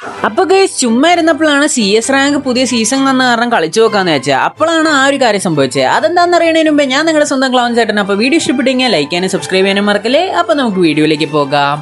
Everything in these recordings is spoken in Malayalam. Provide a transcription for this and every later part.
അപ്പോൾ ഗൈസ് ചുമ്മാ ഇരുന്നപ്പോഴാണ് CS റാങ്ക് പുതിയ സീസൺ വന്ന കാരണം കളിച്ചു നോക്കാന്ന് വെച്ചാൽ അപ്പോഴാണ് ആ ഒരു കാര്യം സംഭവിച്ചത്. അതെന്താണെന്ന് അറിയണതിന് മുമ്പേ ഞാൻ നിങ്ങളുടെ സ്വന്തം ക്ലൗൺ ചേട്ടൻ. അപ്പോൾ വീഡിയോ ഇഷ്ടപ്പെട്ടെങ്കിൽ ലൈക്ക് ചെയ്യാനും സബ്സ്ക്രൈബ് ചെയ്യാനും മറക്കല്ലേ. അപ്പോൾ നമുക്ക് വീഡിയോയിലേക്ക് പോകാം.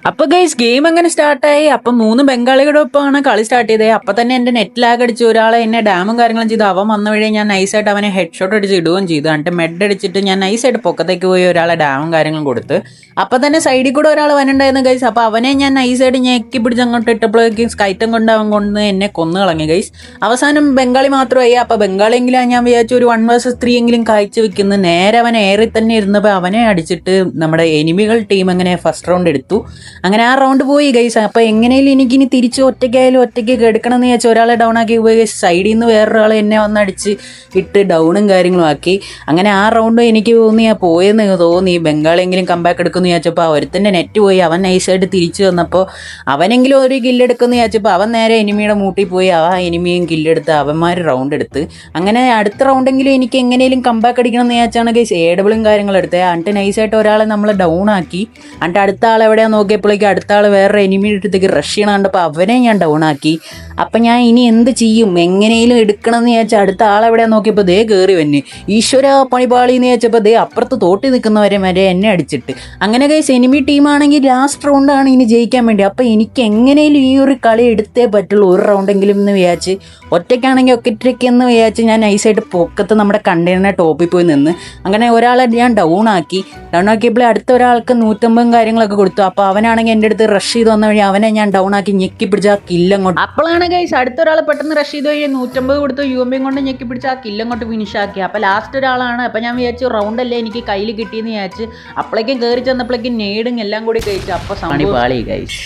അപ്പോൾ ഗൈസ് ഗെയിം അങ്ങനെ സ്റ്റാർട്ടായി. അപ്പം 3 ബംഗാളികളുടെ ഒപ്പമാണ് കളി സ്റ്റാർട്ട് ചെയ്തത്. അപ്പം തന്നെ എൻ്റെ നെറ്റ് ലാഗ് അടിച്ച് ഒരാളെ എന്നെ ഡാമും കാര്യങ്ങളും ചെയ്തു. അവൻ വന്ന വഴി ഞാൻ നൈസായിട്ട് അവനെ ഹെഡ് ഷോട്ട് അടിച്ച് ഇടുകയും ചെയ്തു. എന്നിട്ട് മെഡ് അടിച്ചിട്ട് ഞാൻ നൈസായിട്ട് പൊക്കത്തേക്ക് പോയി ഒരാളെ ഡാമും കാര്യങ്ങളും കൊടുത്ത്. അപ്പം തന്നെ സൈഡിൽ കൂടെ ഒരാൾ വന്നിട്ടുണ്ടായിരുന്നു ഗൈസ്. അപ്പോൾ അവനെ ഞാൻ നൈസായിട്ട് ഞെക്കി പിടിച്ച് അങ്ങോട്ട് ഇട്ടപ്പോഴേക്കും സ്കൈറ്റം കൊണ്ട് അവൻ കൊണ്ട് എന്നെ കൊന്നു കളഞ്ഞു ഗൈസ്. അവസാനം ബംഗാളി മാത്രമായി. അപ്പോൾ ബംഗാളിയെങ്കിലും ഞാൻ വിചാരിച്ചു ഒരു 1 vs 3 എങ്കിലും കാഴ്ച വെക്കുന്നു. നേരെ അവൻ ഏറി തന്നെ ഇരുന്നപ്പോൾ അവനെ അടിച്ചിട്ട് നമ്മുടെ എനിമികൾ ടീം അങ്ങനെ ഫസ്റ്റ് റൗണ്ട് എടുത്തു. അങ്ങനെ ആ റൗണ്ട് പോയി ഗൈസ്. അപ്പോൾ എങ്ങനെയും എനിക്കിനി തിരിച്ച് ഒറ്റയ്ക്കായാലും ഒറ്റയ്ക്ക് എടുക്കണം എന്ന് വെച്ചാൽ ഒരാളെ ഡൗൺ ആക്കി പോയി ഗൈസ്. സൈഡിൽ നിന്ന് വേറൊരാൾ എന്നെ വന്നടിച്ച് ഇട്ട് ഡൗണും കാര്യങ്ങളും ആക്കി. അങ്ങനെ ആ റൗണ്ട് എനിക്ക് പോയെന്ന് തോന്നി. ബംഗാളെങ്കിലും കമ്പാക്ക് എടുക്കുമെന്ന് ചോദിച്ചപ്പോൾ ഒരുത്തൻ്റെ നെറ്റ് പോയി. അവൻ നൈസായിട്ട് തിരിച്ചു വന്നപ്പോൾ അവനെങ്കിലും ഒരു കില്ലെടുക്കുമെന്ന് ചോദിച്ചപ്പോൾ അവൻ നേരെ എനിമിയുടെ മൂട്ടിൽ പോയി. ആ എനിമിയും കില്ലെടുത്ത് അവന്മാർ റൗണ്ട് എടുത്ത്. അങ്ങനെ അടുത്ത റൗണ്ടെങ്കിലും എനിക്ക് എങ്ങനെയും കമ്പാക്ക് അടിക്കണം എന്ന് ചോദിച്ചാണ് ഗൈസ് ഏഡബിളും കാര്യങ്ങളും എടുത്തത്. എന്നിട്ട് നൈസായിട്ട് ഒരാളെ നമ്മൾ ഡൗൺ ആക്കി. എന്നിട്ട് അടുത്ത ആൾ എവിടെയാണെന്ന് നോക്കിയപ്പോഴേക്കും അടുത്ത ആൾ വേറെ എനിമിയുടെ അടുത്തേക്ക് റഷ് ചെയ്യണം കണ്ടപ്പോൾ അവനെ ഞാൻ ഡൗൺ ആക്കി. അപ്പം ഞാൻ ഇനി എന്ത് ചെയ്യും, എങ്ങനെയും എടുക്കണം എന്ന് ചോദിച്ചാൽ അടുത്ത ആളെവിടെയാണെന്ന് നോക്കിയപ്പോൾ ദേ കയറി വന്ന് ഈശ്വര പണിപാളി എന്ന് ചോദിച്ചപ്പോൾ ദേ അപ്പുറത്ത് തോട്ടി നിൽക്കുന്നവരെ വരെ എന്നെ അടിച്ചിട്ട്. അങ്ങനെ ഗൈസ് എനിമി ടീമാണെങ്കിൽ ലാസ്റ്റ് റൗണ്ടാണ് ഇനി ജയിക്കാൻ വേണ്ടി. അപ്പോൾ എനിക്ക് എങ്ങനെയും ഈ ഒരു കളി എടുത്തേ പറ്റുള്ളൂ, ഒരു റൗണ്ടെങ്കിലും എന്ന് വിചാരിച്ച്. ഒറ്റയ്ക്കാണെങ്കിൽ ഒറ്റയ്ക്കെന്ന് വിചാരിച്ച് ഞാൻ നൈസായിട്ട് പൊക്കത്ത് നമ്മുടെ കണ്ടെയ്നറിനെ ടോപ്പിൽ പോയി നിന്ന്. അങ്ങനെ ഒരാളെ ഞാൻ ഡൗൺ ആക്കിയപ്പോൾ അടുത്ത ഒരാൾക്ക് 150 കാര്യങ്ങളൊക്കെ കൊടുത്തു. അപ്പോൾ അവനാണെങ്കിൽ എൻ്റെ അടുത്ത് റഷ് ചെയ്ത് വന്ന വഴി അവനെ ഞാൻ ഡൗൺ ആക്കി ഞെക്കി പിടിച്ച ആ കില്ലങ്ങോട്ട്. അപ്പോഴാണ് ഗൈസ് അടുത്ത ഒരാൾ പെട്ടെന്ന് റഷ് ചെയ്ത് വഴി 150 കൊടുത്ത് UMP കൊണ്ട് ഞെക്കി പിടിച്ച് ആ കില്ലങ്ങോട്ട് ഫിനിഷ് ആക്കി. അപ്പോൾ ലാസ്റ്റ് ഒരാളാണ്. അപ്പോൾ ഞാൻ വിചാരിച്ചു റൗണ്ടല്ലേ എനിക്ക് കയ്യിൽ കിട്ടിയെന്ന് വിചാരിച്ച് അപ്പോഴേക്കും കയറി ചെന്നപ്പോഴേക്കും നേടും എല്ലാം കൂടി കഴിച്ചു. അപ്പോൾ പാളി ഗൈസ്.